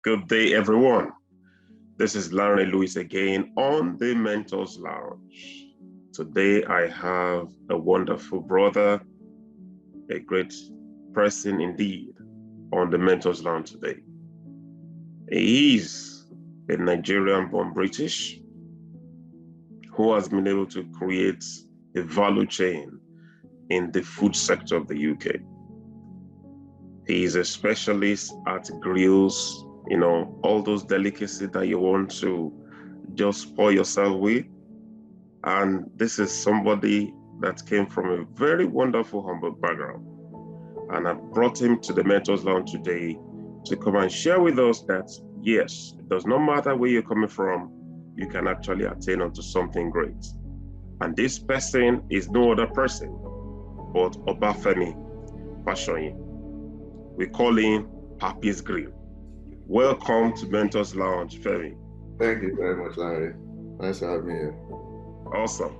Good day, everyone. This is Larry Lewis again on the Mentors Lounge. Today, I have a wonderful brother, a great person indeed, on the Mentors Lounge today. He is a Nigerian-born British who has been able to create a value chain in the food sector of the UK. He is a specialist at grills, all those delicacies that you want to just spoil yourself with. And this is somebody that came from a very wonderful, humble background. And I brought him to the Mentors Lounge today to come and share with us that, yes, it does not matter where you're coming from, you can actually attain onto something great. And this person is no other person but Femi Fashoyin. We call him Papis Grill. Welcome to Mentors Lounge, Femi. Thank you very much, Larry. Nice to have me here. Awesome.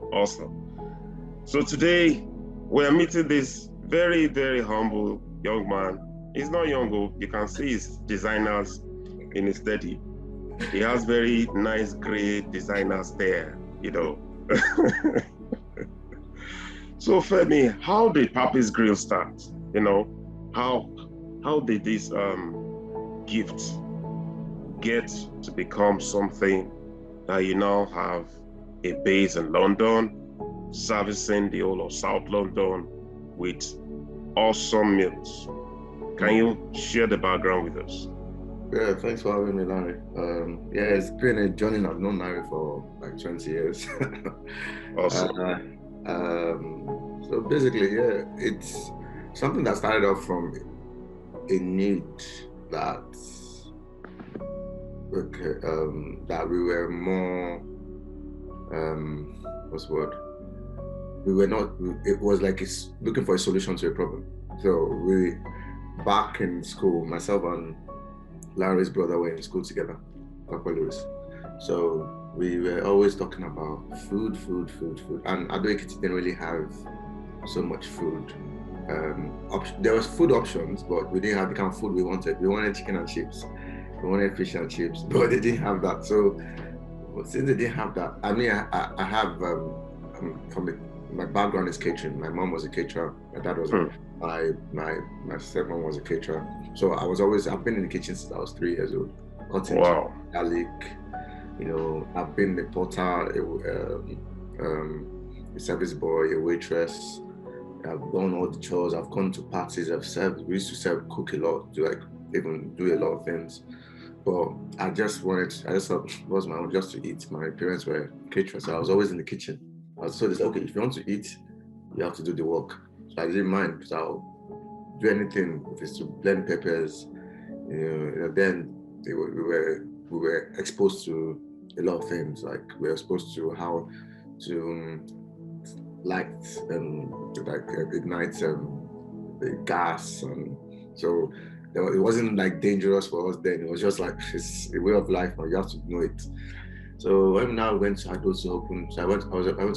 So today we are meeting this very, very humble young man. He's not young, you can see his designers in his study. He has very nice gray designers there, So Femi, how did Papis Grill start? How did this gift get to become something that you now have a base in London, servicing the whole of South London with awesome meals? Can you share the background with us? Yeah, thanks for having me, Larry. It's been a journey. I've known Larry for like 20 years. Awesome. So basically, it's something that started off from a need that that we were more we were not, it was like it's looking for a solution to a problem. So we, back in school, myself and Larry's brother were in school together, Papa Lewis. So we were always talking about food. And Ado-Ekiti didn't really have so much food. There was food options, but we didn't have the kind of food we wanted. We wanted chicken and chips. We wanted fish and chips, but they didn't have that. So since they didn't have that, I mean, I have, my background is catering. My mom was a caterer. My dad was my stepmom was a caterer. So I've been in the kitchen since I was 3 years old. Wow. Garlic, I've been the porter, a service boy, a waitress. I've done all the chores. I've gone to parties. We used to cook a lot, even do a lot of things. But I just thought it was my own just to eat. My parents were caterers, so I was always in the kitchen. I was told, okay, if you want to eat, you have to do the work. So I didn't mind, because I'll do anything. If it's to blend peppers, then we were exposed to a lot of things. Like we were exposed to how to light ignite the gas, and so it wasn't like dangerous for us then. It was just like it's a way of life, and you have to know it. So when now went to Ado to open, so I went to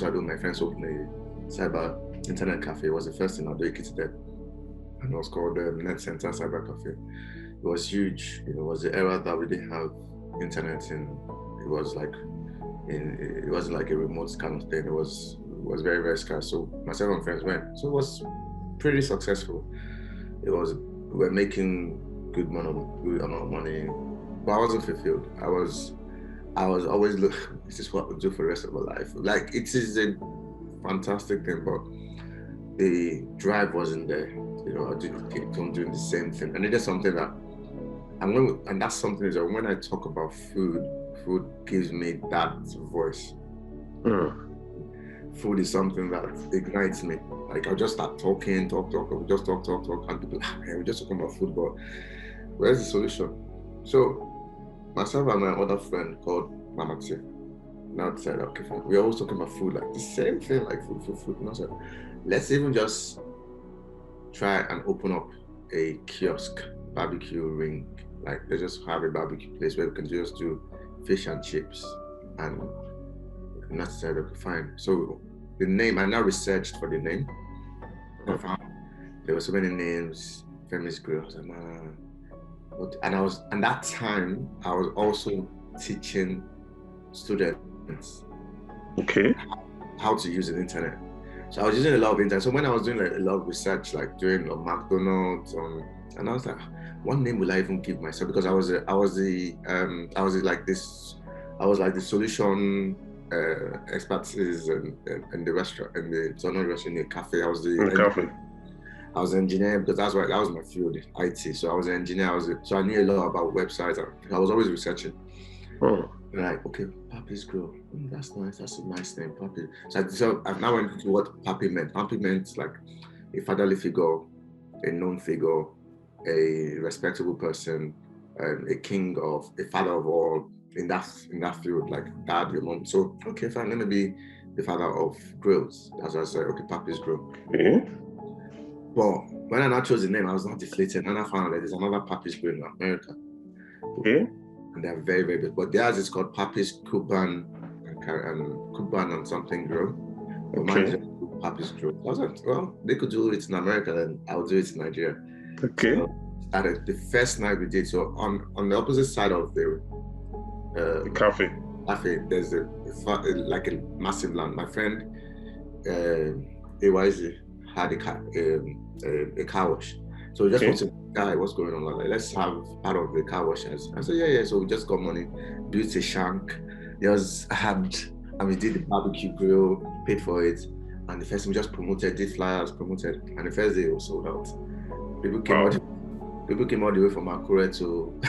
Ado. My friends opened a cyber internet cafe. It was the first in Ado-Ekiti then, and it was called Net Center Cyber Cafe. It was huge. It was the era that we didn't have internet in. It wasn't like a remote kind of thing. It was very, very scarce. So myself and friends went. So it was pretty successful. We were making good amount of money, but I wasn't fulfilled. I was always this is what I'll do for the rest of my life. Like, it is a fantastic thing, but the drive wasn't there. I did keep on doing the same thing. And it is something that and that's something that when I talk about food gives me that voice. Food is something that ignites me. Like, I'll just start talking, talk, we'll just talk, and people, we're just talking about food, but where's the solution? So myself and my other friend called Mamati now decided, okay, fine. We're always talking about food, like the same thing, like food. And I said, let's even just try and open up a kiosk, barbecue ring. Like, let's just have a barbecue place where we can just do fish and chips. And I said, okay, fine. So the name, I now researched for the name. I found there were so many names, Femi's Grill. I was like, man, And that time I was also teaching students how to use the internet. So I was using a lot of internet. So when I was doing like a lot of research, like doing McDonald's, and I was like, what name will I even give myself? Because I was like the solution expertise and the restaurant and the zonal restaurant in the cafe. I was the engineer because that was my field, IT. So I was an engineer. So I knew a lot about websites. I was always researching. Like, okay, Papis Grill. That's nice. That's a nice name, Papi. So I've now went into what Papi meant. Papi meant like a fatherly figure, a known figure, a respectable person, a father of all in that field, like dad, your mom. So okay, fine. Let me be the father of grills. As I said, okay, Papis Grill. But when I now chose the name, I was not deflated. And I found out that there's another Papis Grill in America. And they're very, very big. But theirs is called Papis Cuban and something Grill. But mine is Papis Grill. I was like, well, they could do it in America, then I'll do it in Nigeria. Okay. So the first night we did, so on the opposite side of the cafe, there's like a massive land. My friend A.K.A had a car wash. So we just wanted to guy, what's going on? Like, let's have part of the car wash. I said, yeah. So we just got money, built a shank, and we did the barbecue grill, paid for it. And the first we just did flyers, promoted. And the first day it was sold out. People came all the way from Akure to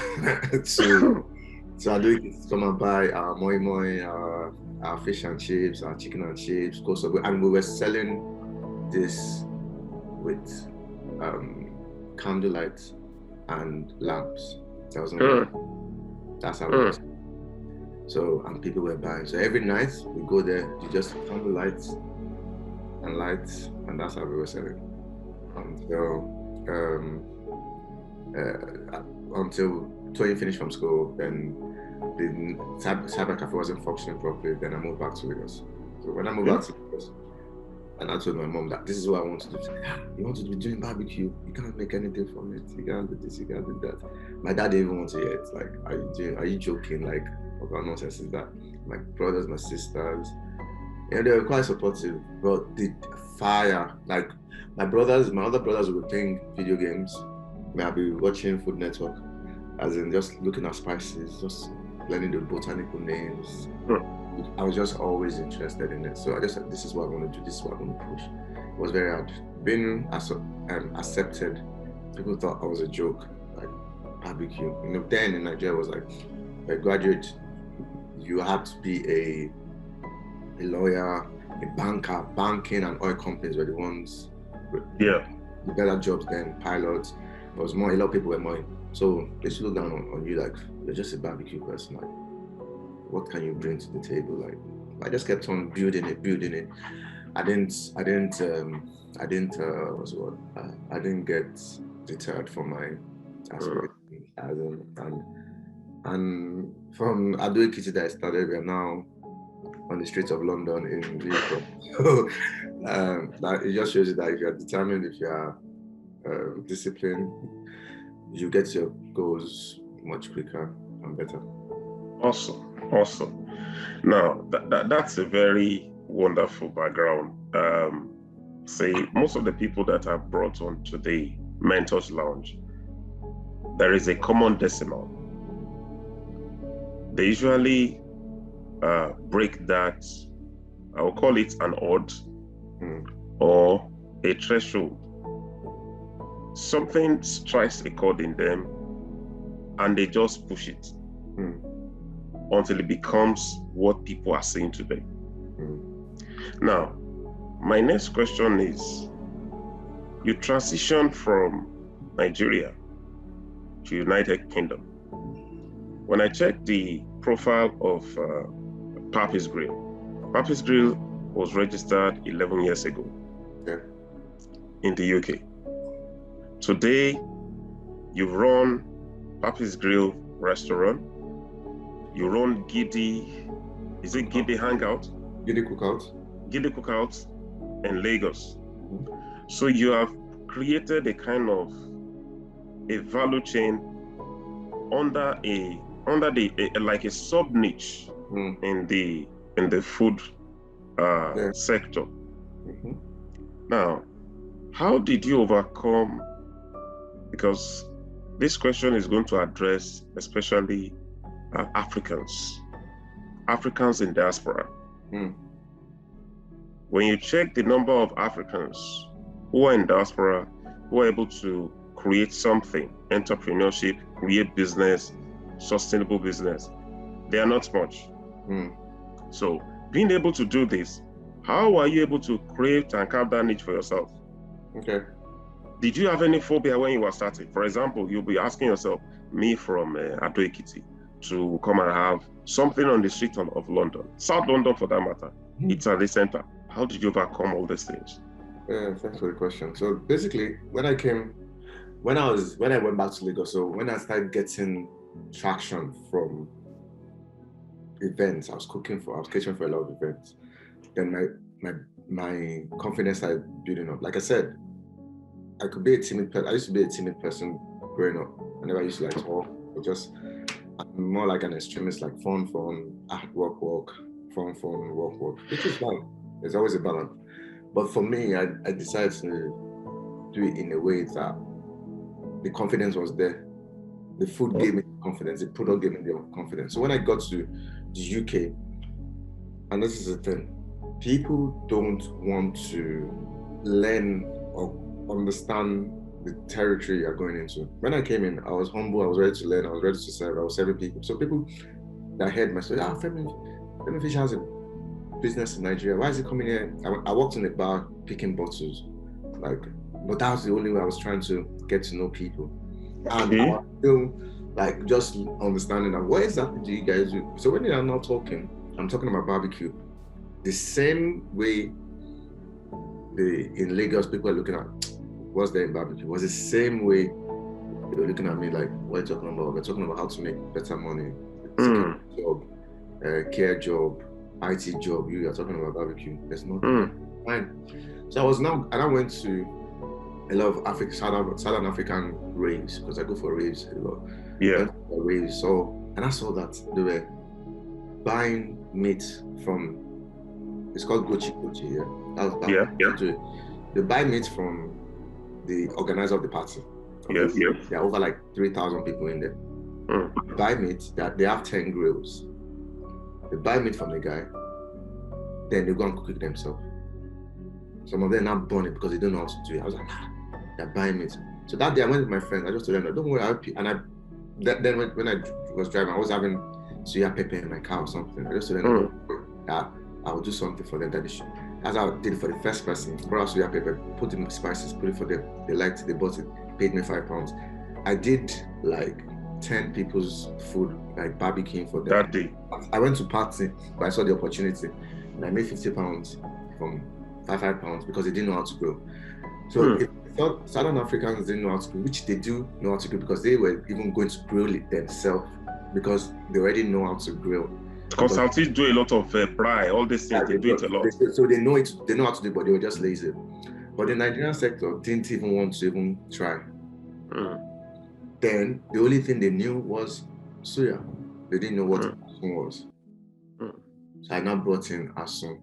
Ado-Ekiti to come and buy our moi moi, our fish and chips, our chicken and chips, and we were selling this with candlelight and lamps. That's how it was. So, and people were buying. So every night we go there, you just candlelight and lights, and that's how we were selling. Until Toyin finished from school, then the cyber cafe wasn't functioning properly. Then I moved back to Lagos. So when I moved back to Lagos, and I told my mom that this is what I want to do. She said, you want to be doing barbecue? You can't make anything from it. You can't do this, you can't do that. My dad didn't even want to hear it. Like, are you joking? Like, what nonsense is that? My brothers, my sisters, they were quite supportive. But the fire, like my other brothers would be playing video games. I'll be watching Food Network, as in just looking at spices, just learning the botanical names. I was just always interested in it. So I just said, this is what I want to do, this is what I want to push. It was very hard. Being accepted, people thought I was a joke, like barbecue. Then in Nigeria, it was like, a graduate, you had to be a lawyer, a banker. Banking and oil companies were the ones with the better jobs than pilots. It was more, a lot of people were more. So they should look down on you like, you're just a barbecue person. Like, what can you bring to the table? Like, I just kept on building it. I didn't get deterred from my aspirations. And from Ado-Ekiti that I started, we are now on the streets of London in vehicle. So that it just shows you that if you are determined, if you are disciplined, you get your goals much quicker and better. Awesome. Now that's a very wonderful background. Say most of the people that are brought on today, Mentors Lounge, there is a common decimal. They usually break that, I will call it an odd or a threshold. Something strikes a chord in them and they just push it until it becomes what people are saying today. Now, my next question is, you transition from Nigeria to United Kingdom. When I checked the profile of Papis Grill, Papis Grill was registered 11 years ago in the UK. Today, you run Papis Grill restaurant, you run Gidi, is it Gidi Hangout? Gidi Cookout. Gidi Cookout in Lagos. So you have created a kind of a value chain under like a sub niche in the food sector. Mm-hmm. Now, how did you overcome? Because this question is going to address especially Africans in diaspora. When you check the number of Africans who are in diaspora, who are able to create something, entrepreneurship, create business, sustainable business, they are not much. So being able to do this, how are you able to create and carve that niche for yourself? Okay. Did you have any phobia when you were starting? For example, you'll be asking yourself, me from Ado-Ekiti, to come and have something on the street of London, South London for that matter. It's at the center. How did you overcome all these things? Yeah, thanks for the question. So basically, when I went back to Lagos, so when I started getting traction from events, I was catering for a lot of events. Then my confidence started building up. Like I said, I could be a timid person. I used to be a timid person growing up. I never used to like talk, but I'm more like an extremist, like fun, work, fun, work, which is fine. There's always a balance. But for me, I decided to do it in a way that the confidence was there. The food gave me confidence, the product gave me the confidence. So when I got to the UK, and this is the thing, people don't want to learn or understand the territory you're going into. When I came in, I was humble, I was ready to learn, I was ready to serve, I was serving people. So people that heard me say, Femi Fish has a business in Nigeria. Why is he coming here? I worked in a bar picking bottles, but that was the only way I was trying to get to know people. And I was still just understanding that what exactly do you guys do? So when I'm not talking, I'm talking about barbecue. The same way in Lagos people are looking at what's there in barbecue was the same way they were looking at me like, what are you talking about? We're talking about how to make better money, job, care job, IT job. You are talking about barbecue. There's nothing. Fine. So I went to a lot of Southern African raves, because I go for raves a lot. Yeah. Raves. So, and I saw that they were buying meat from, it's called Gochi, yeah. They buy meat from the organizer of the party. Yes. There are over like 3,000 people in there. They buy meat, they have 10 grills. They buy meat from the guy, then they go and cook it themselves. Some of them now burn it because they don't know how to do it. I was like, they're buying meat. So that day I went with my friends. I just told them, don't worry, then when I was driving, I was having suya pepper in my car or something. I just told them, I will do something for them that they should. As I did it for the first person, brought out suya pepper, put the spices, put it for them. They liked it, they bought it, paid me £5. I did like 10 people's food, like barbecuing for them. That day. I went to party, but I saw the opportunity. And I made £50 from £5 because they didn't know how to grow. So if Southern Africans didn't know how to grow, which they do know how to grow because they were even going to grill it themselves because they already know how to grill. Because Southeast do a lot of braai, all these things, they do it a lot. So they know how to do it, but they were just lazy. But the Nigerian sector didn't even want to even try. Then the only thing they knew was suya. They didn't know what Asun was. So I now brought in Asun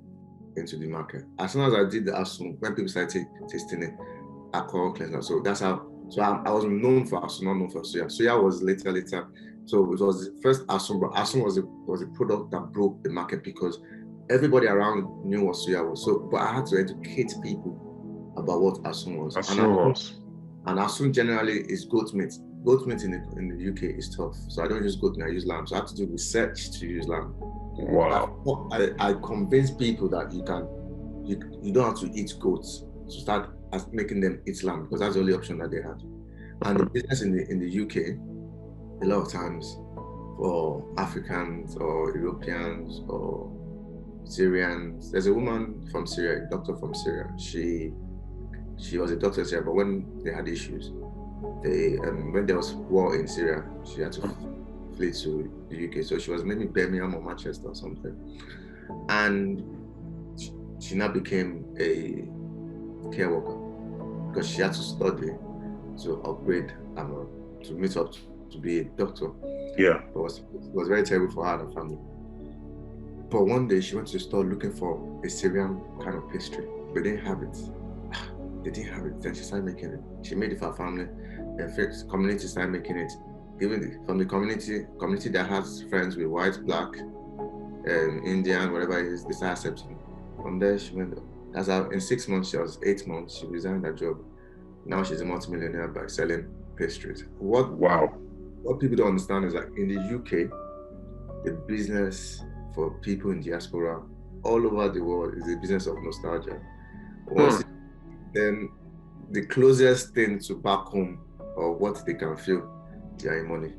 into the market. As soon as I did the Asun, when people started tasting it, alcohol cleanser. So that's how. So I was known for Asun, not known for suya. Suya was later. So it was the first Asun, but Asun was a product that broke the market because everybody around knew what suya was. So, but I had to educate people about what Asun was. And Asun generally is goat meat. Goat meat in the UK is tough. So I don't use goat meat, I use lamb. So I have to do research to use lamb. Wow. I convince people that you don't have to eat goats. So start making them eat lamb because that's the only option that they had. And the business in the UK, a lot of times for Africans or Europeans or Syrians, there's a woman from Syria, a doctor from Syria. She was a doctor in Syria, but when they had issues, when there was war in Syria, she had to flee to the UK. So she was maybe Birmingham or Manchester or something. And she now became a care worker because she had to study to upgrade to meet up to be a doctor. Yeah. It was very terrible for her and her family. But one day she went to the store looking for a Syrian kind of pastry. They didn't have it. They didn't have it. Then she started making it. She made it for her family. Then the community started making it. Even from the community that has friends with white, black, Indian, whatever it is, they started accepting. From there, she went. In 6 months, 8 months, she resigned her job. Now she's a multimillionaire by selling pastries. What people don't understand is that in the UK, the business for people in diaspora all over the world is a business of nostalgia. Then the closest thing to back home or what they can feel, they are in money.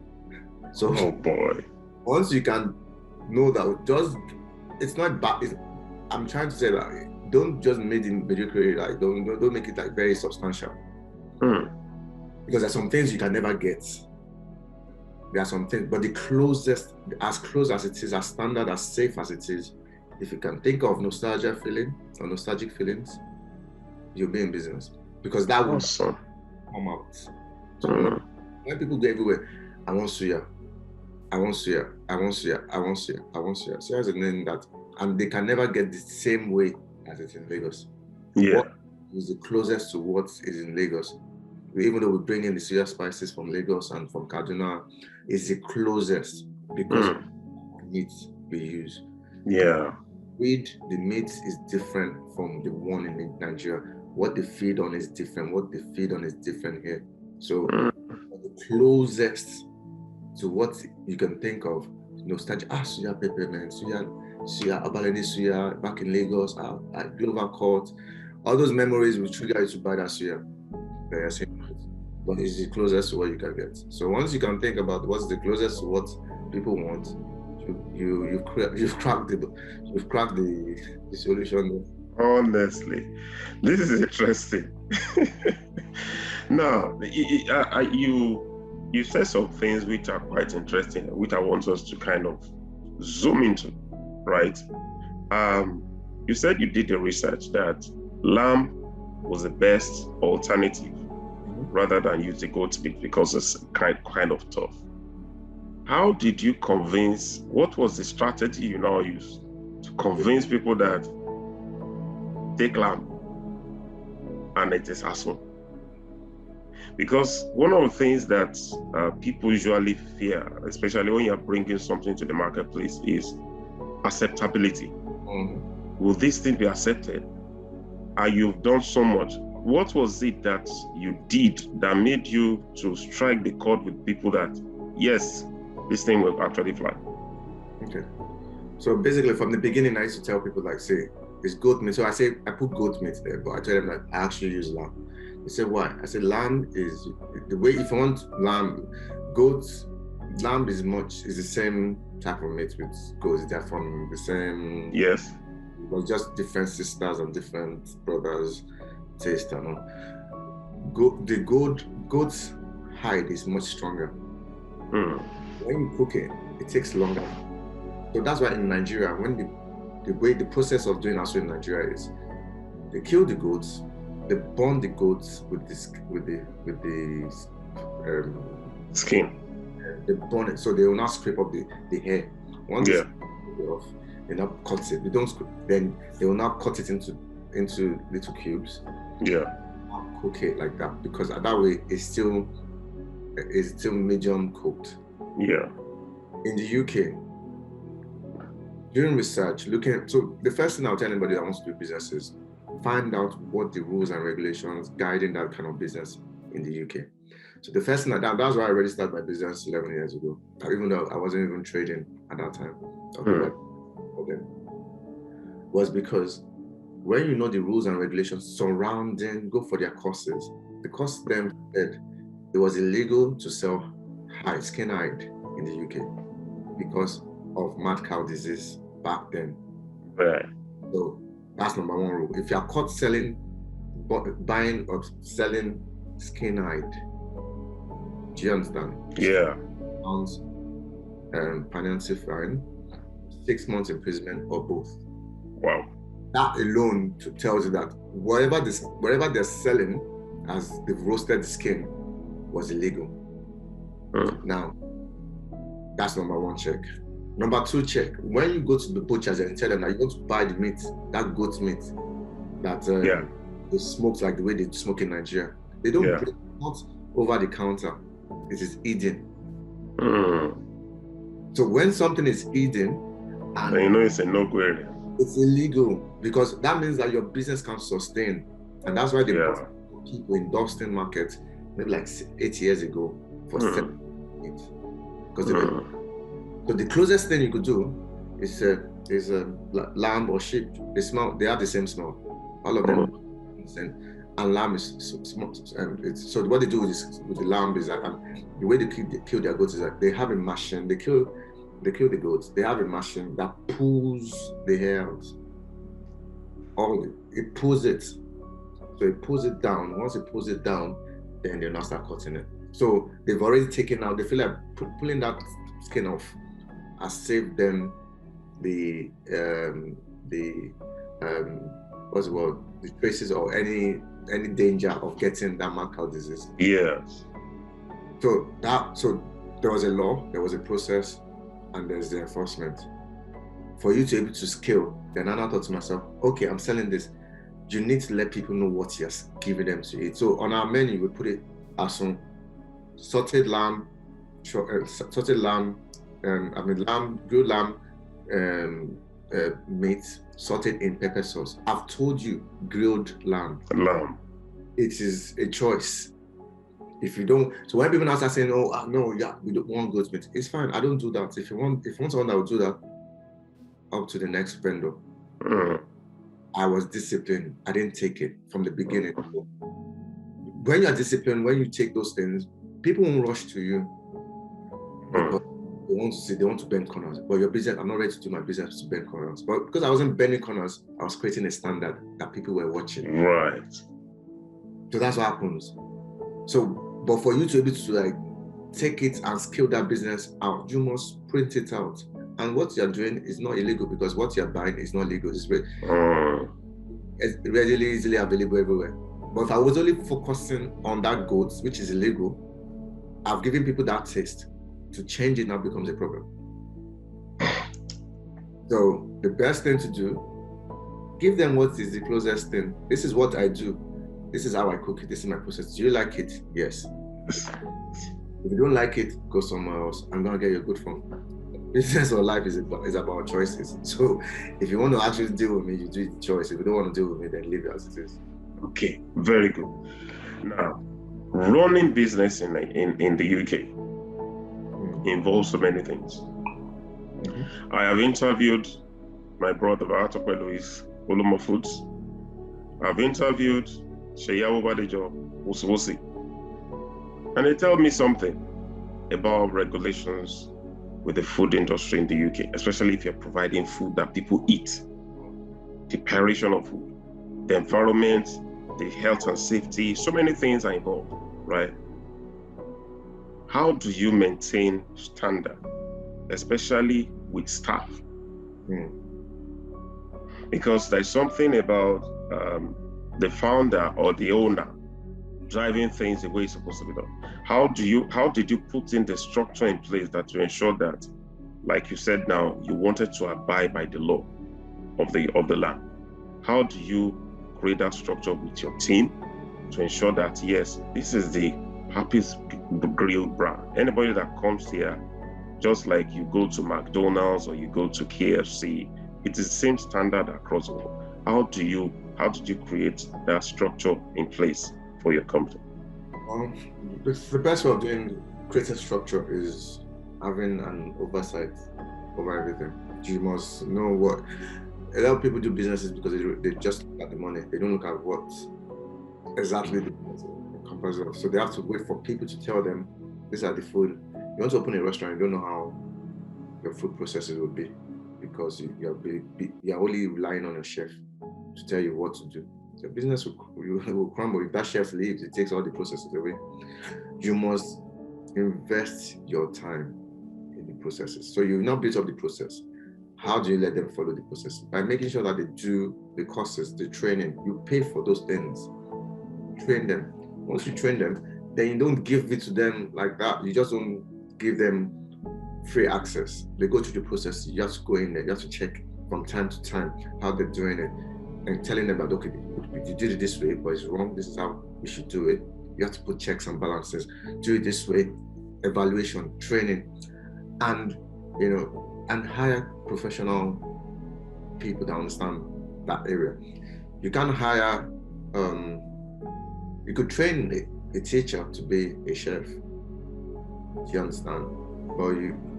So, oh boy, once you can know that, it's not bad. I'm trying to say that don't just make it mediocre. Like don't make it like very substantial. Because there's some things you can never get. There are some things, but the closest, as close as it is, as standard, as safe as it is, if you can think of nostalgia feeling or nostalgic feelings, you'll be in business. Because that will come out. So when people go everywhere, I want suya, I want suya, I want suya, I want suya, I want suya. Suya is a name that, and they can never get the same way as it's in Lagos. Yeah. What is the closest to what is in Lagos? Even though we bring in the suya spices from Lagos and from Kaduna, is the closest because of the meat we use. Yeah. The meat is different from the one in Nigeria. What they feed on is different. What they feed on is different here. So the closest to what you can think of, nostalgia, suya peppermint, suya abalene suya back in Lagos, at Glover Court, all those memories will trigger you to buy that suya. But it's the closest to what you can get. So once you can think about what's the closest to what people want, you've cracked the solution. Honestly, this is interesting. Now, you said some things which are quite interesting, which I want us to kind of zoom into, right? You said you did the research that lamb was the best alternative rather than use the goat meat because it's kind of tough. How did you what was the strategy you now used to convince people that take lamb and it is Asun? Because one of the things that people usually fear, especially when you're bringing something to the marketplace, is acceptability. Will this thing be accepted? And you've done so much. What was it that you did that made you to strike the chord with people that, yes, this thing will actually fly? Okay. So basically from the beginning, I used to tell people like, say, it's goat meat. So I put goat meat there, but I tell them that I actually use lamb. They say, why? I said, lamb is the way, if you want lamb, lamb is the same type of meat with goats. They're from the same. Yes. But just different sisters and different brothers taste and all. The goat's hide is much stronger. When you cook it, it takes longer. So that's why in Nigeria, when the process of doing Asun in Nigeria is, they kill the goats, they burn the goats with the skin. They burn it, so they will not scrape up the hair. Once they scrape it off, they not cut it. They don't. Then they will not cut it into little cubes. Yeah. Cook it like that, because that way it's still medium cooked. Yeah. In the UK, doing research, so the first thing I'll tell anybody that wants to do business is find out what the rules and regulations guiding that kind of business in the UK. So the first thing that's why I already started my business 11 years ago, even though I wasn't even trading at that time. Was because when you know the rules and regulations surrounding, go for their courses. The course then said it was illegal to sell skin hide in the UK because of mad cow disease back then. Right. So that's number one rule. If you are caught buying or selling skin hide, do you understand? Yeah. Pounds penalty fine, 6 months imprisonment, or both. Wow. That alone tells you that whatever they're selling as they've roasted the skin was illegal. Now, that's number one check. Number two check, when you go to the butchers and tell them that you want to buy the meat, that goat meat, that they smoke like the way they smoke in Nigeria. They don't bring it not over the counter. It is hidden. So when something is hidden, and you know it's a no-go area. It's illegal, because that means that your business can sustain. And that's why they brought people in Dustin Market maybe like 8 years ago for selling it. Because so the closest thing you could do is lamb or sheep. They have the same smell. All of them. And lamb is small. So what they do is with the lamb is that the way they kill their goats is that they have a machine. They kill the goats. They have a machine that pulls the hair out. It pulls it. So it pulls it down. Once it pulls it down, then they'll now start cutting it. So they've already taken out. They feel like pulling that skin off has saved them the what's the word? The traces or any danger of getting that mad cow disease. Yes. So there was a law, there was a process, and there's the enforcement. For you to be able to scale, then I thought to myself, okay, I'm selling this. You need to let people know what you're giving them to eat. So on our menu, we put it Asun, grilled lamb, grilled lamb, meat, sauteed in pepper sauce. I've told you, grilled lamb. It is a choice. If you don't, so when people now start saying, "Oh, no, yeah, we don't want goat meat," it's fine. I don't do that. If you want someone that will do that, up to the next vendor. I was disciplined. I didn't take it from the beginning. When you're disciplined, when you take those things, people won't rush to you. Because they want to bend corners. But your business, I'm not ready to do my business to bend corners. But because I wasn't bending corners, I was creating a standard that people were watching. Right. So that's what happens. So, but for you to be able to like take it and scale that business out, you must print it out. And what you're doing is not illegal, because what you're buying is not legal. It's readily, easily available everywhere. But if I was only focusing on that goat, which is illegal, I've given people that taste. To change it now becomes a problem. So the best thing to do, give them what is the closest thing. This is what I do. This is how I cook it. This is my process. Do you like it? Yes. If you don't like it, go somewhere else. I'm gonna get you a good phone. Business or life is about choices. So if you want to actually deal with me, you do the choice. If you don't want to deal with me, then leave it as it is. Okay, very good. Now, running business in the UK involves so many things. I have interviewed my brother A.K.A. Louis Olomo Foods. I've interviewed Sheyawo Badejo Usuwosi. And they tell me something about regulations with the food industry in the UK, especially if you're providing food that people eat, the preparation of food, the environment, the health and safety, so many things are involved, right? How do you maintain standard, especially with staff? Because there's something about the founder or the owner driving things the way it's supposed to be done. How did you put in the structure in place that to ensure that, like you said now, you wanted to abide by the law of the land? How do you create that structure with your team to ensure that, yes, this is the Papis Grill brand. Anybody that comes here, just like you go to McDonald's or you go to KFC, it is the same standard across the world. How did you create that structure in place for your company? The best way of creating structure is having an oversight over everything. You must know what. A lot of people do businesses because they just look at the money. They don't look at what exactly the business comprises of. So they have to wait for people to tell them, these are the food. You want to open a restaurant, you don't know how your food processes will be, because you're only relying on your chef to tell you what to do. Your business will crumble. If that chef leaves, it takes all the processes away. You must invest your time in the processes. So you now build up the process. How do you let them follow the process? By making sure that they do the courses, the training. You pay for those things. Train them. Once you train them, then you don't give it to them like that. You just don't give them free access. They go through the process. You have to go in there. You have to check from time to time how they're doing it, and telling them that, okay, you did it this way, but it's wrong. This is how we should do it. You have to put checks and balances. Do it this way. Evaluation, training, and and hire professional people that understand that area. You can't hire. You could train a teacher to be a chef. Do you understand? But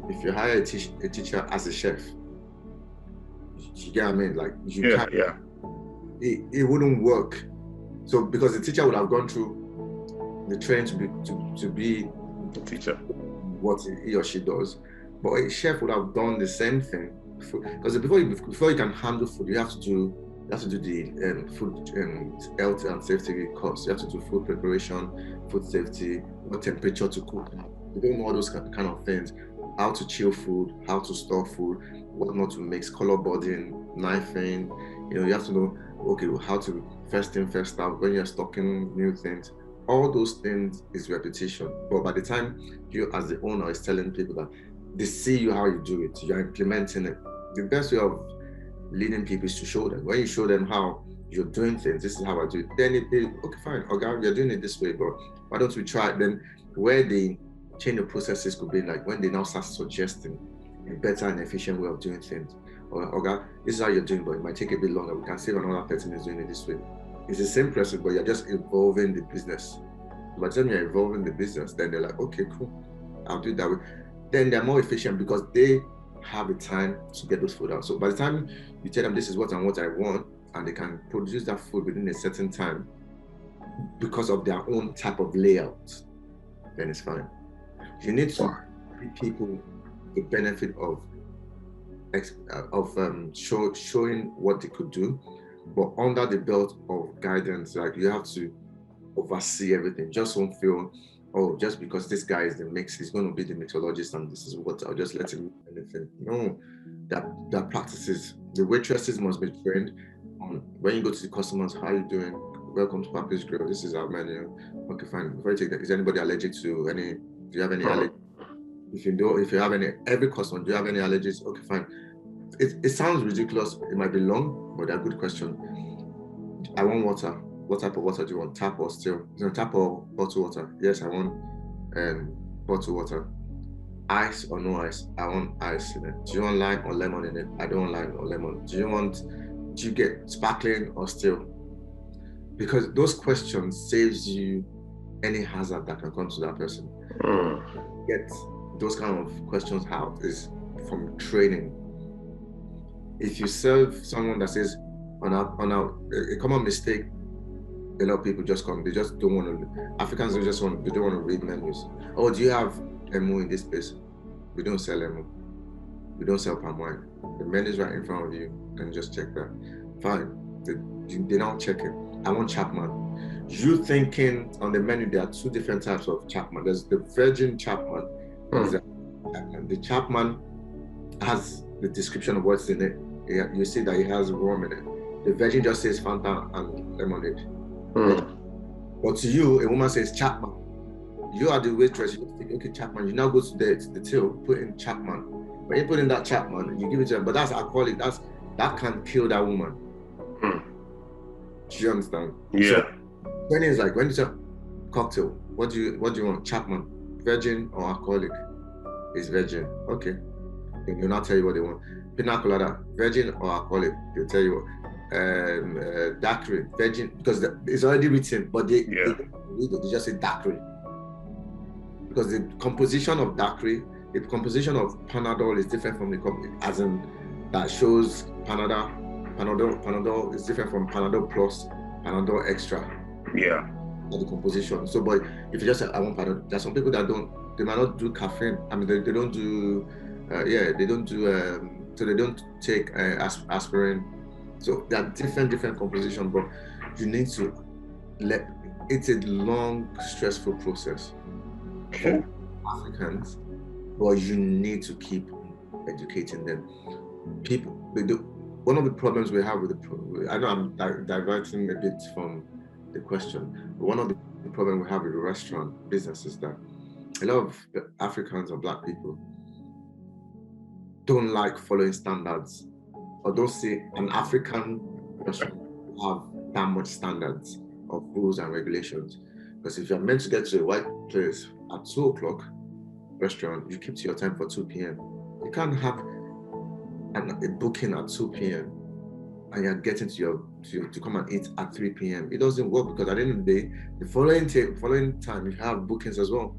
if you hire a teacher as a chef, you get what I mean? Like you can't. Yeah. It wouldn't work. So because the teacher would have gone through the training to be the teacher, what he or she does, but a chef would have done the same thing. Because before you can handle food, you have to do the food health and safety course. You have to do food preparation, food safety, what temperature to cook. You don't know all those kind of things. How to chill food, how to store food, what not to mix, color boarding, knifing. You have to know, okay, how to first in, first out, when you're stocking new things. All those things is repetition. But by the time you as the owner is telling people that they see you how you do it, you're implementing it. The best way of leading people is to show them. When you show them how you're doing things, this is how I do it, then they okay, fine, okay, you're doing it this way, but why don't we try it? Then where the change of processes could be like when they now start suggesting a better and efficient way of doing things. Or okay, this is how you're doing, but it might take a bit longer. We can save another 30 minutes doing it this way. It's the same process, but you're just evolving the business. By the time you're evolving the business, then they're like, okay, cool, I'll do it that way. Then they're more efficient because they have the time to get those food out. So by the time you tell them this is what I want, and they can produce that food within a certain time because of their own type of layout, then it's fine. You need to give people the benefit of showing what they could do, but under the belt of guidance, like you have to oversee everything. Just don't feel, oh, just because this guy is the mix, he's going to be the mixologist and this is what I'll just let him do anything. No, that practices. The waitresses must be trained on when you go to the customers, how are you doing? Welcome to Papis Grill. This is our menu. Okay, fine. Before you take that, is anybody allergic to any? Do you have any allergies? If you have any, every customer, do you have any allergies? Okay, fine. It sounds ridiculous. It might be long, but they're good questions. I want water. What type of water do you want? Tap or still? Tap or bottled water? Yes, I want bottled water. Ice or no ice? I want ice in it. Do you want lime or lemon in it? I don't want lime or lemon. Do you get sparkling or still? Because those questions saves you any hazard that can come to that person. Get those kind of questions out is from training. If you serve someone that says on a common mistake, a lot of people just come, they just don't want to. Africans they don't want to read menus. Oh, do you have emu in this place? We don't sell emu. We don't sell palm wine. The menu is right in front of you, and just check that. Fine. They now check it. I want Chapman. You thinking on the menu there are two different types of Chapman. There's the virgin Chapman. The Chapman has the description of what's in it. You see that it has rum in it. The virgin just says Fanta and lemonade. But to you, a woman says Chapman. You are the waitress. You think, okay, Chapman. You now go to the till, put in Chapman. When you put in that Chapman, you give it to her. But that's alcoholic. That can kill that woman. Do you understand? Yeah. So, when it's like when you say cocktail, what do you want? Chapman, virgin or alcoholic? It's virgin. Okay. And they'll not tell you what they want. Pina colada, virgin or alcoholic? They'll tell you what. Daiquiri, virgin, because it's already written, but they just say daiquiri. Because the composition of daiquiri, the composition of Panadol is different from as in that shows Panadol is different from Panadol Plus, Panadol Extra. Yeah. The composition. So, but if you just say I want Panadol, there's some people that they might not do caffeine. I mean, they don't do, they don't do, so they don't take aspirin. So there are different composition, but you need to it's a long, stressful process for Africans, but you need to keep educating them. One of the problems we have with I know I'm diverting a bit from the question, but one of the the problem we have with the restaurant business is that a lot of the Africans or Black people don't like following standards, or don't see an African restaurant have that much standards of rules and regulations. Because if you're meant to get to a white place at 2 o'clock restaurant, you keep to your time for 2 p.m. You can't have a booking at 2 p.m. and you're getting to come and eat at 3 p.m. It doesn't work, because at the end of the day, the following time you have bookings as well.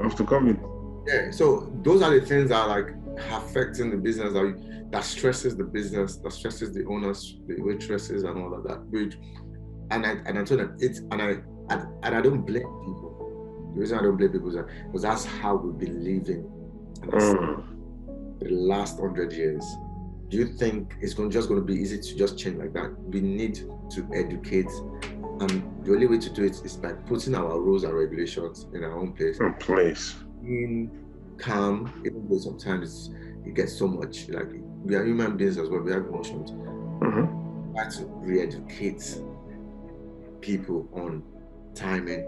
I have to come in. Yeah, so those are the things that are like affecting the business, that stresses the business, that stresses the owners, the waitresses, and all of that. And I told them I don't blame people. The reason I don't blame people is because that's how we've been living the last 100 years. Do you think it's just going to be easy to just change like that? We need to educate, and the only way to do it is by putting our rules and regulations in our own place. Being calm, even though sometimes it gets so much, like we are human beings as well, we have emotions. Try to re-educate people on timing,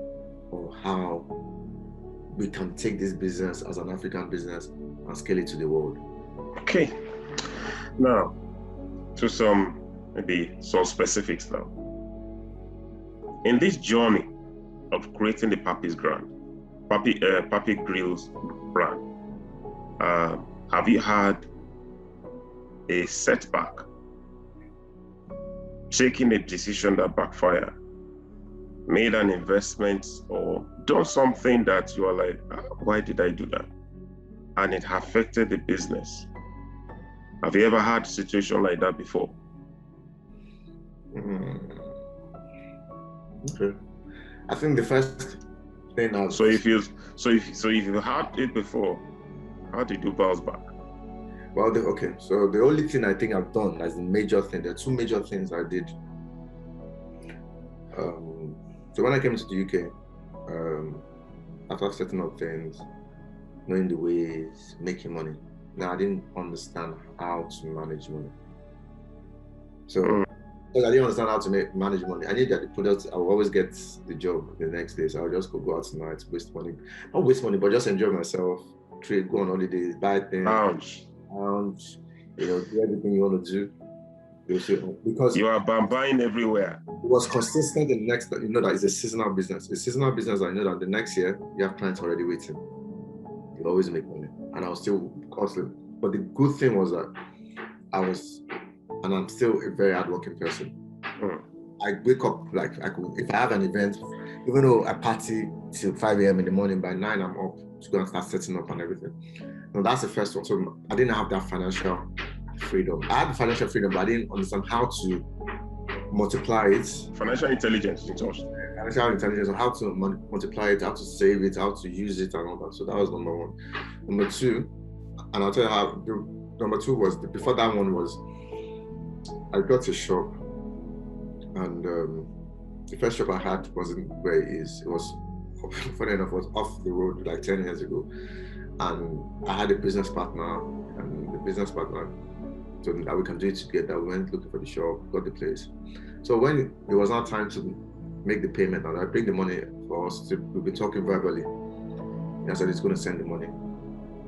or how we can take this business as an African business and scale it to the world. Okay. Now, to some specifics now. In this journey of creating the Papis Grill's brand, have you had a setback, taking a decision that backfired, made an investment, or done something that you are like, why did I do that? And it affected the business? Have you ever had a situation like that before? Okay. I think the first thing So if you had it before, how did you bounce back? Well, so the only thing I think I've done as the major thing, there are 2 major things I did. So when I came to the UK, after setting up things, knowing the ways, making money, now I didn't understand how to manage money. So because I didn't understand how to manage money, I knew that the product, I will always get the job the next day. So I'll just go out tonight, waste money. Not waste money, but just enjoy myself, trade, go on holidays, buy things, lounge, do everything you want to do. Because you are buying everywhere. It was consistent the next, that it's a seasonal business. It's a seasonal business. I know that the next year you have clients already waiting. You always make money. And I was still costly. But the good thing was that I'm still a very hardworking person. I wake up, if I have an event, even though I party till 5 a.m. in the morning, by 9 I'm up to go and start setting up and everything. No, that's the first one. So I didn't have that financial freedom. I had the financial freedom, but I didn't understand how to multiply it. Financial intelligence, in short. Financial intelligence, how to multiply it, how to save it, how to use it, and all that. So that was number one. Number two, and I'll tell you how. Number two was before that one was, I got a shop, and the first shop I had wasn't where it is. It was, funny enough, was off the road like 10 years ago, and I had a business partner, and the business partner told me that we can do it together. We went looking for the shop, got the place. So when it was now time to make the payment, and I bring the money for us to, we've been talking verbally. And I said he's going to send the money.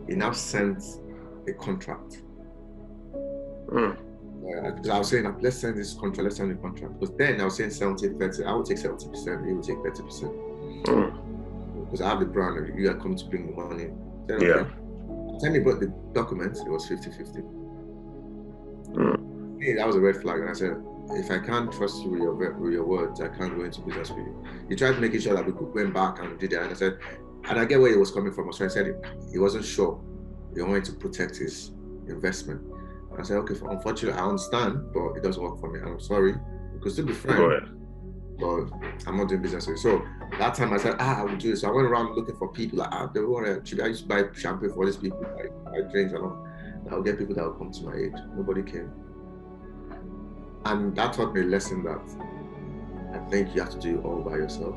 He now sends a contract. Because I was saying, let's send this contract, let's send the contract. Because then I was saying 70-30, I would take 70%, he would take 30%. Because I have the brand, and you are coming to bring the money. Then, okay. Tell me about the documents, it was 50-50. That was a red flag, and I said, if I can't trust you with your words, I can't go into business with you. He tried making sure that we went back and did that, and I said, and I get where he was coming from. So I said he wasn't sure. He wanted to protect his investment. And I said, okay, unfortunately, I understand, but it doesn't work for me. I'm sorry. We could still be friends, but I'm not doing business with you. So that time I said, I will do it. So I went around looking for people like, I used to buy champagne for all these people, I drinks and all. I'll get people that will come to my aid. Nobody came. And that taught me a lesson that I think you have to do it all by yourself.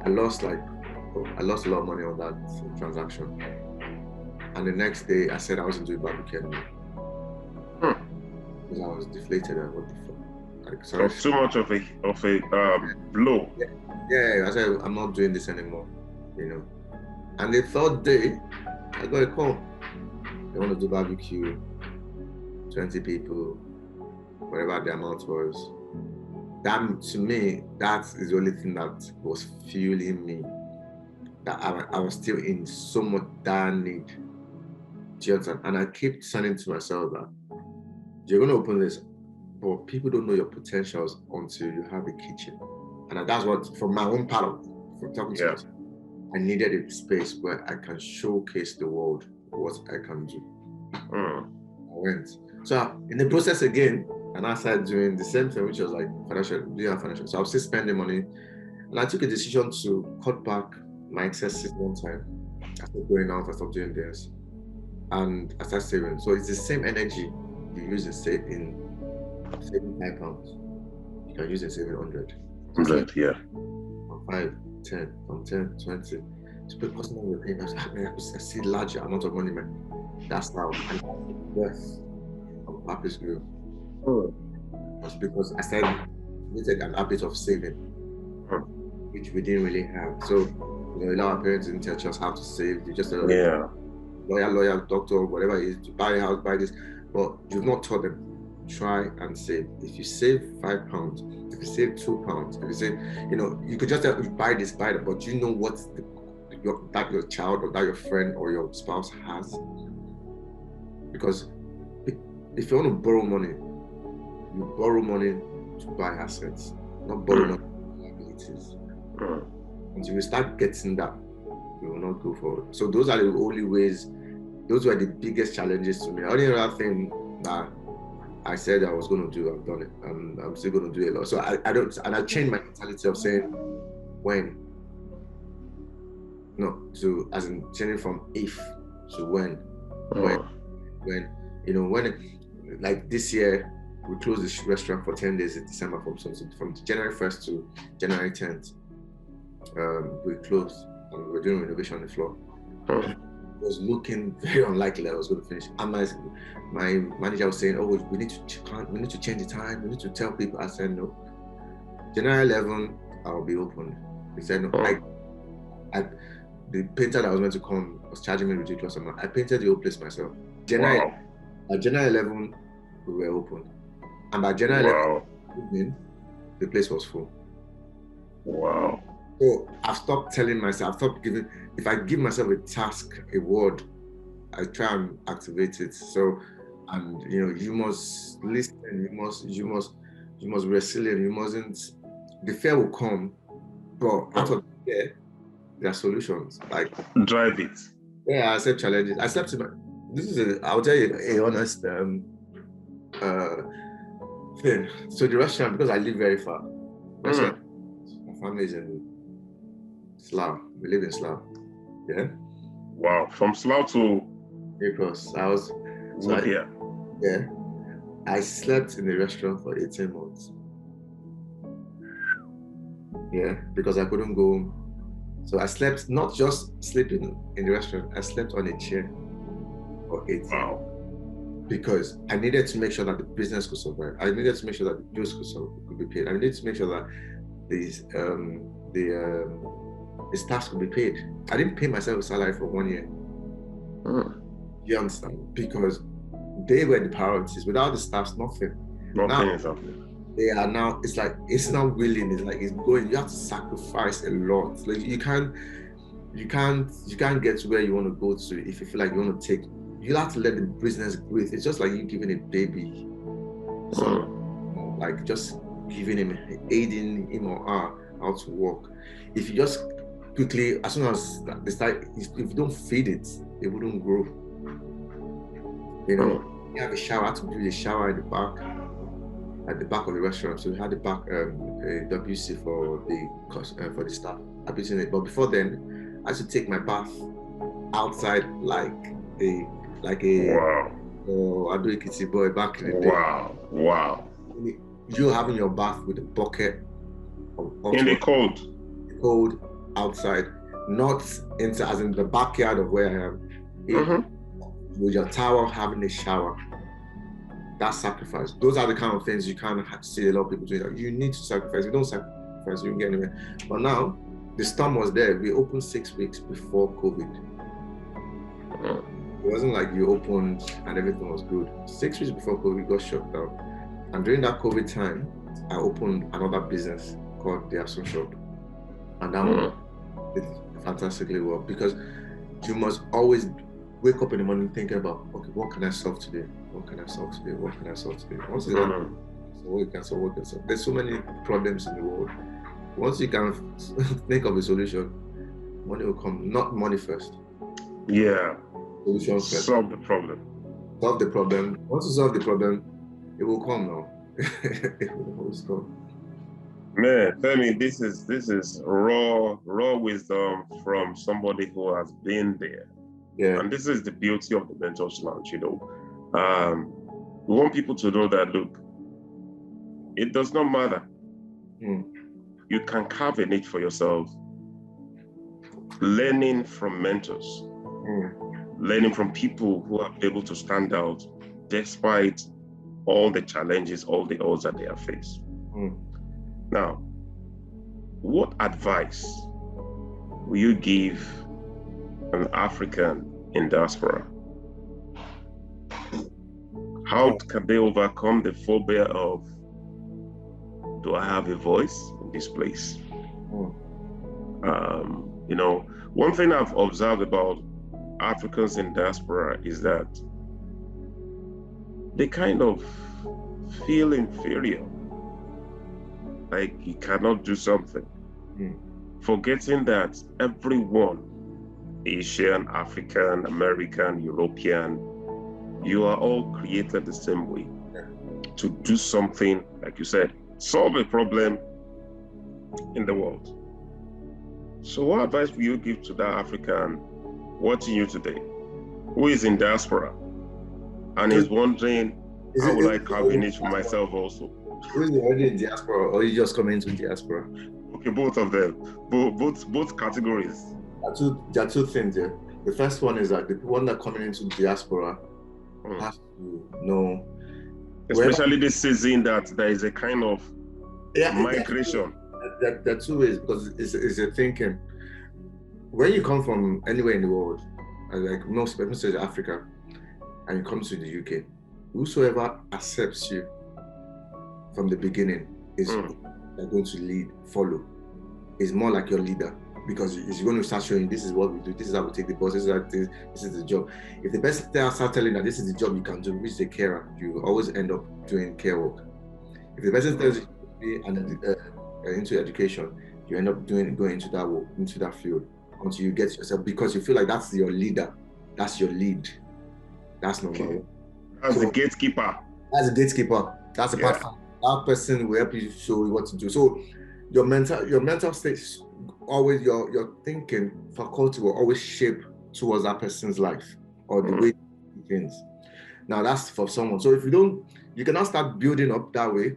I lost a lot of money on that transaction. And the next day I said I wasn't doing barbecue anymore. Because I was deflated and what the fuck. Like, sorry. Too much of a blow. Yeah, I said, I'm not doing this anymore, you know. And the third day, I got a call. They want to do barbecue, 20 people, whatever the amount was. That, to me, that is the only thing that was fueling me. That I was still in so much dire need. Do you understand? And I keep saying to myself that you're going to open this, but people don't know your potentials until you have a kitchen. And that's what, from my own part of, from talking to myself, I needed a space where I can showcase the world what I can do. I went. So in the process again, and I started doing the same thing, which was like financial. So I was still spending money. And I took a decision to cut back my excesses one time. I stopped going out, I stopped doing this. And I started saving. So it's the same energy you use in saving £5. You can use in saving 100. 100, yeah. From 5, 10, from 10, 20. So because now we're paying, I see larger amount of money, man. That's how. And yes, from Papis Grill. Was because I started with an habit of saving, which we didn't really have. So, you know, a lot of parents didn't teach us how to save. They just lawyer, doctor, whatever it is, to buy a house, buy this. But you've not taught them, try and save. If you save £5, if you save £2, if you save, you know, you could just tell you buy this, buy that, but you know what that your child or that your friend or your spouse has. Because if you want to borrow money, you borrow money to buy assets, not borrow money for liabilities. Until we start getting that, we will not go forward. So those are the only ways, those were the biggest challenges to me. The only other thing that I said I was going to do, I've done it. I'm still going to do a lot. So I don't, and I changed my mentality of saying when, no, to, as in changing from if to when. When, you know, like this year, we closed the restaurant for 10 days in December from January 1st to January 10th. We closed and we were doing renovation on the floor. It was looking very unlikely that I was going to finish. And my manager was saying, "Oh, we need to change the time. We need to tell people." I said, "No. January 11, I'll be open." He said, "No." The painter that was meant to come was charging me ridiculous amount. I painted the whole place myself. January 11, we were open. And by January 11 evening, the place was full. Wow. So I've stopped telling myself, if I give myself a task, a word, I try and activate it. So, and you know, you must listen, you must be resilient, you mustn't, the fear will come, but out of the fear, there are solutions. Like drive it. Yeah, I accept challenges. I'll tell you a honest thing. So the restaurant, because I live very far, my family is in Slough. We live in Slough. Yeah. Wow. From Slough to Because I slept in the restaurant for 18 months. Yeah, because I couldn't go home. So I slept, not just sleeping in the restaurant, I slept on a chair for 18 months. Wow. Because I needed to make sure that the business could survive. I needed to make sure that the bills could be paid. I needed to make sure that the staff could be paid. I didn't pay myself a salary for 1 year. You understand? Because they were the priorities. Without the staffs, nothing. Nothing is happening. They are now, it's like, it's not willing, it's like, it's going, you have to sacrifice a lot. Like you can't get to where you want to go to if you feel like you want to take, you have to let the business breathe. It's just like you giving a baby. So, like just giving him, aiding him or her how to walk. If you just quickly, as soon as they start, if you don't feed it, it wouldn't grow. You know, you have a shower, I had to build a shower at the back of the restaurant. So we had the back a WC for the staff. I built in it, but before then, I had to take my bath outside like a Ado-Ekiti boy back in the day. Wow. You having your bath with a bucket of in the cold outside, not into as in the backyard of where I am. With your towel having a shower. that sacrifice. Those are the kind of things you can't see a lot of people doing. Like, you need to sacrifice. If you don't sacrifice, you won't get anywhere. But now, the storm was there. We opened 6 weeks before COVID. It wasn't like you opened and everything was good. 6 weeks before COVID got shut down. And during that COVID time, I opened another business called the Asun shop. And that one did fantastically well, because you must always wake up in the morning thinking about, okay, what can I solve today? What can I solve today? What can I solve today? Once you can solve, there's so many problems in the world. Once you can think of a solution, money will come. Not money first. Yeah. Solution first. Solve the problem. Solve the problem. Once you solve the problem, it will come now. It will always come. Man, Femi, this is raw wisdom from somebody who has been there. Yeah. And this is the beauty of the Mentors Lounge, you know. We want people to know that, look, it does not matter. You can carve a niche for yourself, learning from mentors, learning from people who are able to stand out despite all the challenges, all the odds that they have faced. Now, what advice will you give an African in diaspora? How can they overcome the phobia of, do I have a voice in this place? You know, one thing I've observed about Africans in diaspora is that they kind of feel inferior, like you cannot do something, forgetting that everyone, Asian, African, American, European, you are all created the same way to do something, like you said, solve a problem in the world. So what advice will you give to that African watching you today, who is in diaspora and is wondering, how will I carve a niche for myself also? Who's already in diaspora, or you just come into diaspora? Okay, both of them, both categories. There are two things there. The first one is that the one that coming into diaspora has to know, especially this season, that there is a kind of migration. There are two ways, because it's a thinking. When you come from anywhere in the world, like most people say Africa, and you come to the UK, whosoever accepts you from the beginning is going to lead, follow. Is more like your leader, because he's going to start showing, this is what we do, this is how we take the bus, this is the job. If the person starts telling that this is the job you can do, which is a carer, you always end up doing care work. If the person tells you into education, you end up going into that work, into that field, until you get yourself, because you feel like that's your leader, that's your lead. That's number one. As the gatekeeper. As a gatekeeper, that's a part. That person will help you show you what to do. So your mental state, always your thinking faculty will always shape towards that person's life or the way he thinks. Now that's for someone. So if you don't, you cannot start building up that way,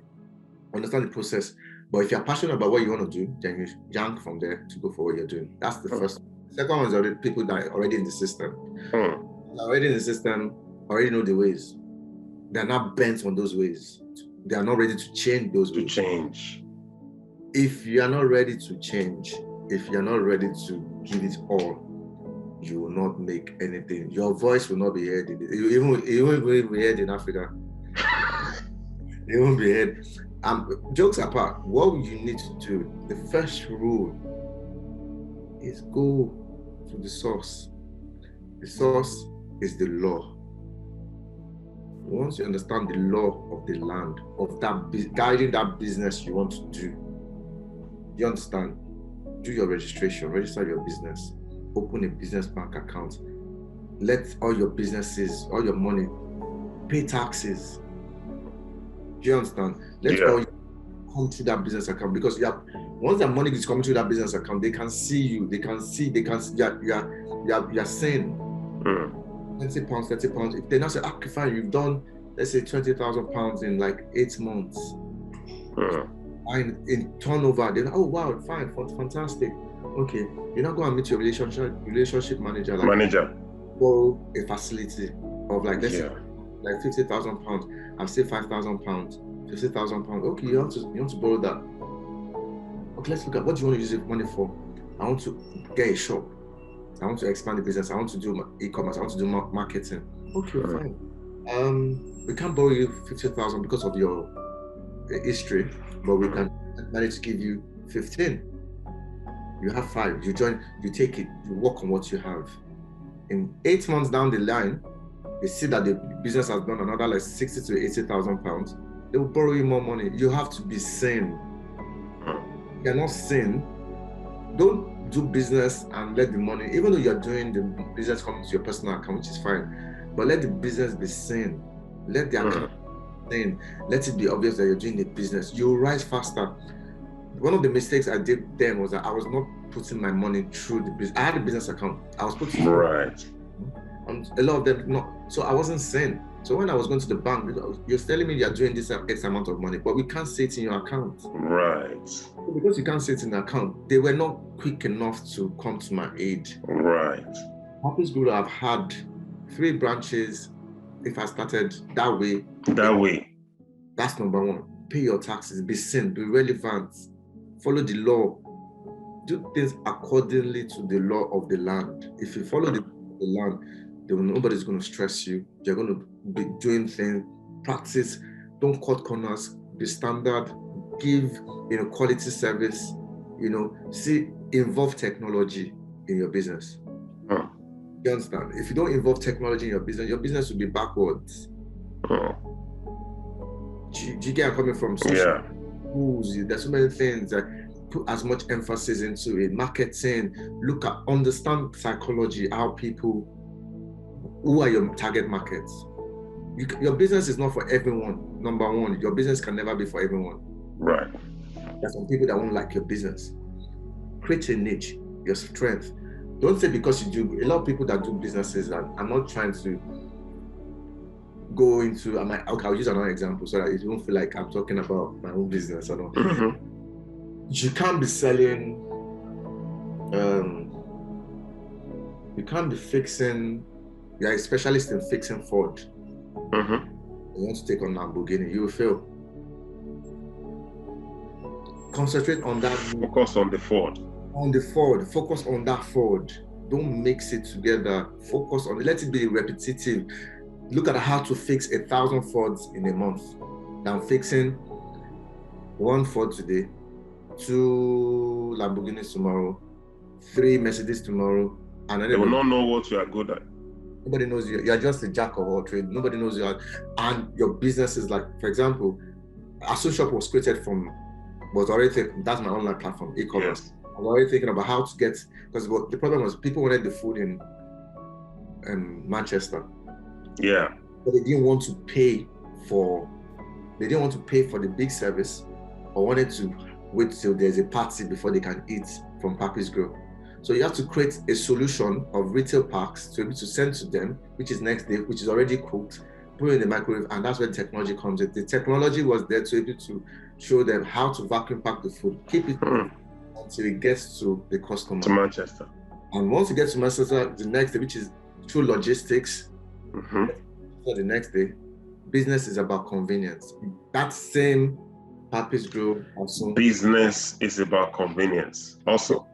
understand the process. But if you're passionate about what you want to do, then you jump from there to go for what you're doing. That's the first. Second one is already people that are already in the system. They're already in the system, already know the ways. They're not bent on those ways. They are not ready to change those ways. If you are not ready to change, if you're not ready to give it all, you will not make anything. Your voice will not be heard. It won't be heard in Africa. It won't be heard. Jokes apart, what you need to do, the first rule is go to the source. The source is the law. Once you understand the law of the land, of that guiding that business you want to do, you understand, do your registration, register your business, open a business bank account, let all your businesses, all your money, pay taxes. Do you understand? Let all your come through that business account, because once that money is coming through that business account, they can see you, they can see you're saying 20 pounds, 30 pounds. If they now say, okay, fine, you've done, let's say 20,000 pounds in like 8 months. In turnover, then, oh wow, fine, fantastic. Okay, you're not going to meet your relationship manager, or a facility of like, let's say like 50,000 pounds. I've saved 5,000 pounds, 50,000 pounds. Okay, you want to borrow that. Okay, let's look at what do you want to use the money for. I want to get a shop. I want to expand the business. I want to do e-commerce. I want to do marketing. Okay, fine. We can't borrow you 50,000 because of your history, but we can manage to give you 15. You have 5. You join. You take it. You work on what you have. In 8 months down the line, they see that the business has done another like 60 to 80,000 pounds. They will borrow you more money. You have to be sane. You are not sane. Don't do business and let the money, even though you're doing the business come to your personal account, which is fine, but let the business be sane. Let the account be sane. Let it be obvious that you're doing the business. You'll rise faster. One of the mistakes I did then was that I was not putting my money through the business. I had a business account. I was putting right. And a lot of them not. So I wasn't sane. So when I was going to the bank, you're telling me you're doing this X amount of money, but we can't see it in your account. Right. So because you can't see it in the account, they were not quick enough to come to my aid. Right. Papis Grill, I've had 3 branches. If I started that way. That's number 1. Pay your taxes, be seen, be relevant, follow the law. Do things accordingly to the law of the land. If you follow the law of the land, nobody's going to stress you. You're going to be doing things, practice, don't cut corners, be standard, give quality service, involve technology in your business. You understand? If you don't involve technology in your business will be backwards. Do you get coming from? Social rules, there's so many things that put as much emphasis into it. Marketing, understand psychology, how people, who are your target markets. Your business is not for everyone. Number 1, your business can never be for everyone. Right. There's some people that won't like your business. Create a niche, your strength. Don't say because you do. A lot of people that do businesses, and I'm not trying to go into, I'll use another example so that you don't feel like I'm talking about my own business or not. You can't be selling, you can't be fixing, you're a specialist in fixing Ford. You want to take on Lamborghini, you will fail. Concentrate on that. Focus on the Ford. Focus on that Ford. Don't mix it together. Focus on it. Let it be repetitive. Look at how to fix 1,000 Fords in a month. Now fixing 1 Ford today, 2 Lamborghinis tomorrow, 3 Mercedes tomorrow, and they will not know what you are good at. Nobody knows you. You're just a jack of all trades. Nobody knows you are. And your business is like, for example, Asun shop was created that's my online platform, e-commerce. Yes. I was already thinking about how to get, because the problem was people wanted the food in Manchester. Yeah. But they didn't want to pay for the big service, or wanted to wait till there's a party before they can eat from Papis Grill. So you have to create a solution of retail packs to be able to send to them, which is next day, which is already cooked, put it in the microwave, and that's where the technology comes in. The technology was there to be able to show them how to vacuum pack the food, keep it until it gets to the customer. To Manchester. And once it gets to Manchester, the next day, which is through logistics, for the next day, business is about convenience. That same Papis Grill also. Business is about convenience. Also.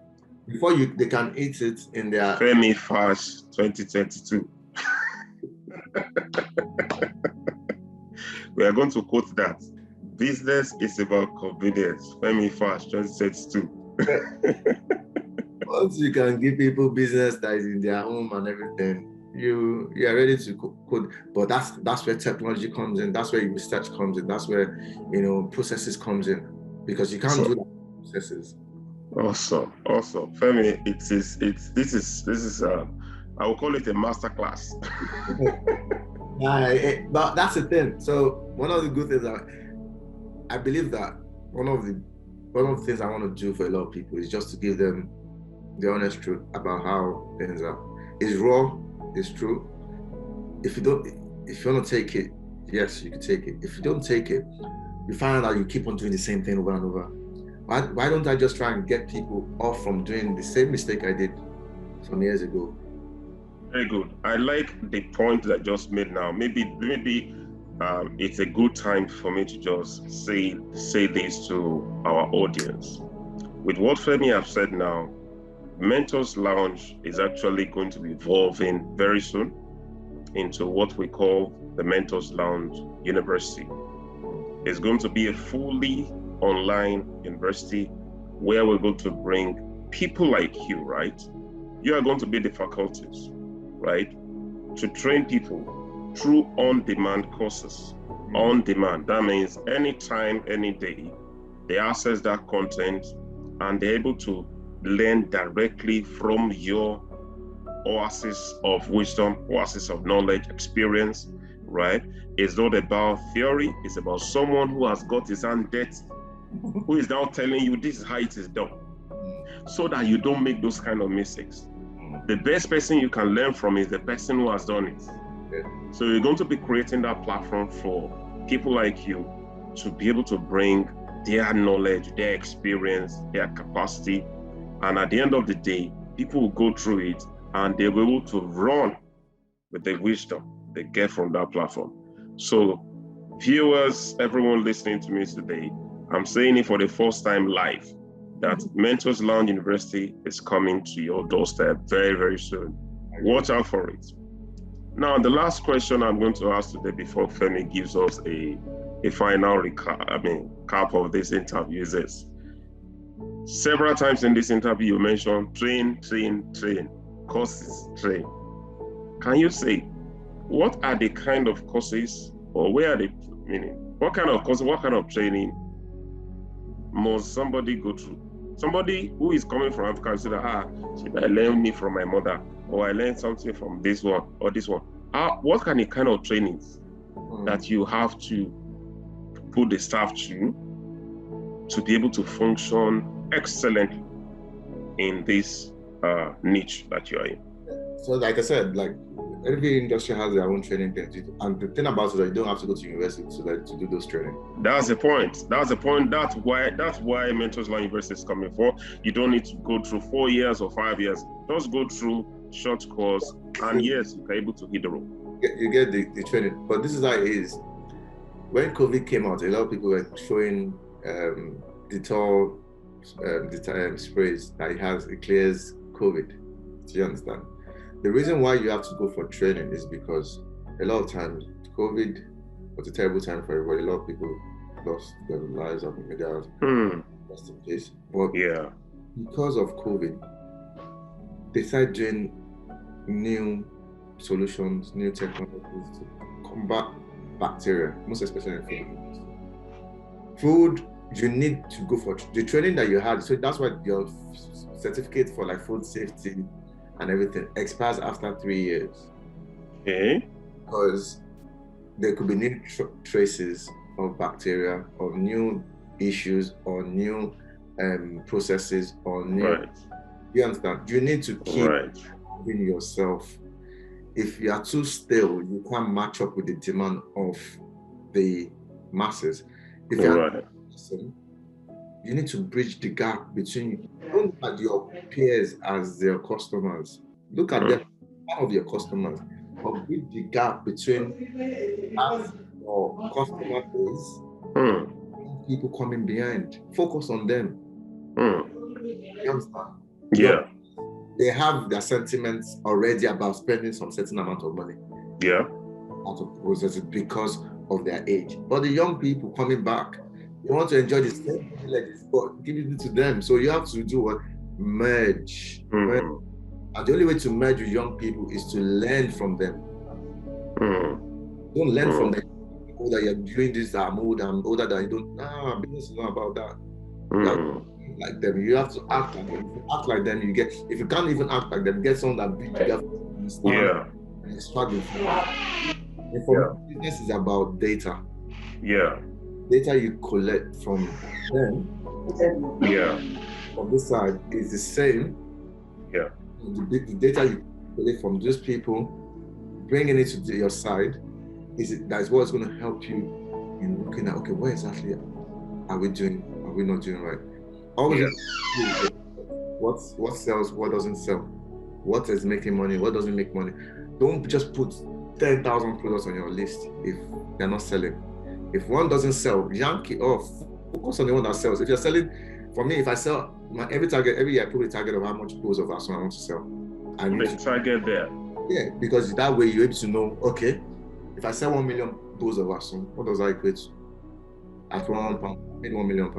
Before they can eat it in their Femi Fash 2022. We are going to quote that. Business is about convenience. Femi Fash 2022. Once you can give people business that is in their home and everything, you are ready to code. But that's where technology comes in. That's where research comes in. That's where processes comes in, because you can't do that processes. Awesome. Femi, this is I will call it a masterclass. But that's the thing. So one of the good things I believe that one of the things I want to do for a lot of people is just to give them the honest truth about how things are. It's raw, it's true. If you want to take it, yes, you can take it. If you don't take it, you find out you keep on doing the same thing over and over. Why don't I just try and get people off from doing the same mistake I did some years ago? Very good. I like the point that just made now. Maybe it's a good time for me to just say this to our audience. With what Femi have said now, Mentors Lounge is actually going to be evolving very soon into what we call the Mentors Lounge University. It's going to be a fully online university where we're going to bring people like you, right? You are going to be the faculties, right? To train people through on-demand courses. On demand, that means anytime, any day, they access that content and they're able to learn directly from your oasis of wisdom, oasis of knowledge, experience, right? It's not about theory, it's about someone who has got his hand dirty, who is now telling you this is how it is done, so that you don't make those kind of mistakes. The best person you can learn from is the person who has done it. So you're going to be creating that platform for people like you to be able to bring their knowledge, their experience, their capacity. And at the end of the day, people will go through it and they'll be able to run with the wisdom they get from that platform. So viewers, everyone listening to me today, I'm saying it for the first time live, that Mentors Lounge University is coming to your doorstep very, very soon. Watch out for it. Now, the last question I'm going to ask today before Femi gives us a final cap of this interview is this. Several times in this interview, you mentioned train, courses, train. Can you say, what are the kind of courses, or where are they, meaning, what kind of course, what kind of training must somebody go through? Somebody who is coming from Africa and say that, I learned me from my mother, or I learned something from this one or this one. What kind of trainings that you have to put the staff to be able to function excellently in this niche that you are in? So like I said, like every industry has their own training things. And the thing about it is that you don't have to go to university to do those training. That's the point. That's why Mentors Lounge University is coming for. You don't need to go through 4 years or 5 years. Just go through short course, and yes, you're able to hit the road. You get the training. But this is how it is. When COVID came out, a lot of people were showing Dettol sprays that it clears COVID. Do you understand? The reason why you have to go for training is because a lot of times COVID was a terrible time for everybody. A lot of people lost their lives of media. Rest in peace. But yeah, because of COVID, they started doing new solutions, new technologies to combat bacteria, most especially in food. Food, you need to go for the training that you had. So that's why your certificate for like food safety and everything expires after 3 years. Okay. Because there could be new traces of bacteria, or new issues, or new processes, or new. Right. You understand? You need to keep improving yourself. If you are too stale, you can't match up with the demand of the masses. If you are you need to bridge the gap between. Don't look at your peers as their customers. Look at them as one of your customers. But bridge the gap between us or customer base, people coming behind. Focus on them. You understand? Yeah. They have their sentiments already about spending some certain amount of money. Yeah. Out of processes because of their age. But the young people coming back, they want to enjoy the same privileges, but give it to them. So you have to do what? Merge. And the only way to merge with young people is to learn from them. Don't learn from them. Oh, that you're doing this, I'm older than you don't. Nah, business is not about that. You have to think like them. You have to act like them. If you act like them, you get. If you can't even act like them, get someone that big together and extract information. Business is about data. Yeah. Data you collect from them. Yeah. On this side is the same. Yeah. The data you collect from those people, bringing it to your side, that's what's going to help you in looking at, okay, what exactly are we doing? Are we not doing right? Always what sells, what doesn't sell. what is making money, what doesn't make money. Don't just put 10,000 products on your list if they're not selling. If one doesn't sell, yank it off. Focus on the one that sells. If you're selling, for me, if I sell every year, I put a target of how much bowls of Asun I want to sell. I need to target there. Yeah, because that way you're able to know, okay, if I sell 1 million bowls of Asun, what does that equate to? At £1, I made £1 million.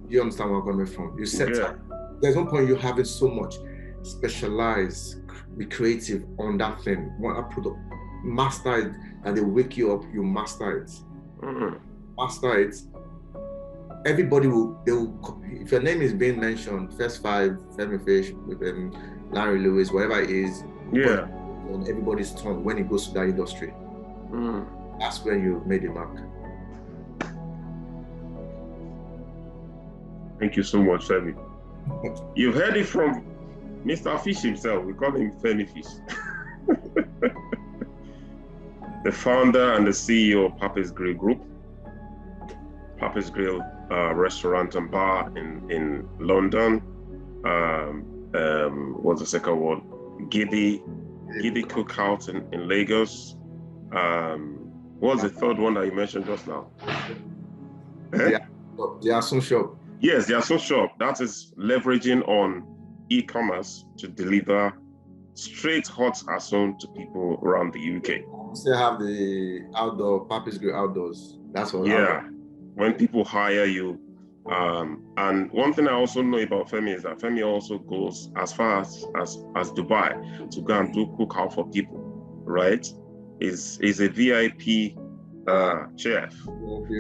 You understand where I'm coming from? You set there's no point you having so much specialized, be creative on that thing, one product, master it, and they wake you up, you master it. Master it. Everybody if your name is being mentioned, first five, Femi Fashoyin, Larry Lewis, whatever it is, on everybody's tongue when it goes to that industry. That's when you made a mark. Thank you so much, Femi. You've heard it from Mr. Fish himself. We call him Femi Fish. The founder and the CEO of Papis Grill Group. Papis Grill restaurant and bar in London. What's the second one? Gidi Cookout in Lagos. What was the third one that you mentioned just now? The Asun shop. Yes, the Asun shop. That is leveraging on e-commerce to deliver straight hot Asun to people around the UK. We still have the outdoor Papis Grill outdoors. That's what. Yeah, when people hire you. And one thing I also know about Femi is that Femi also goes as far as Dubai to go and do cookout for people, right? Is a VIP chef.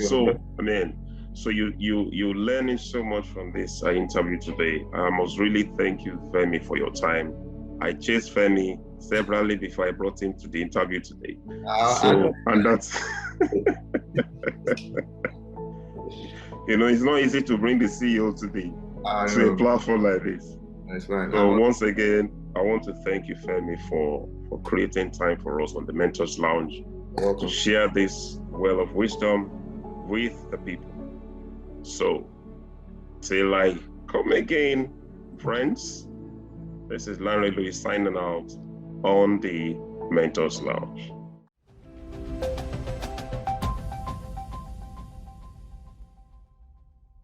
So I mean, so you're learning so much from this interview today. I must really thank you, Femi, for your time. I chased Femi severally before I brought him to the interview today. And that's you know, it's not easy to bring the CEO to a platform like this. That's right. So once again, I want to thank you, Femi, for creating time for us on the Mentors Lounge to share this well of wisdom with the people. So, till I come again, friends, this is Larry Lewis signing out on the Mentors Lounge.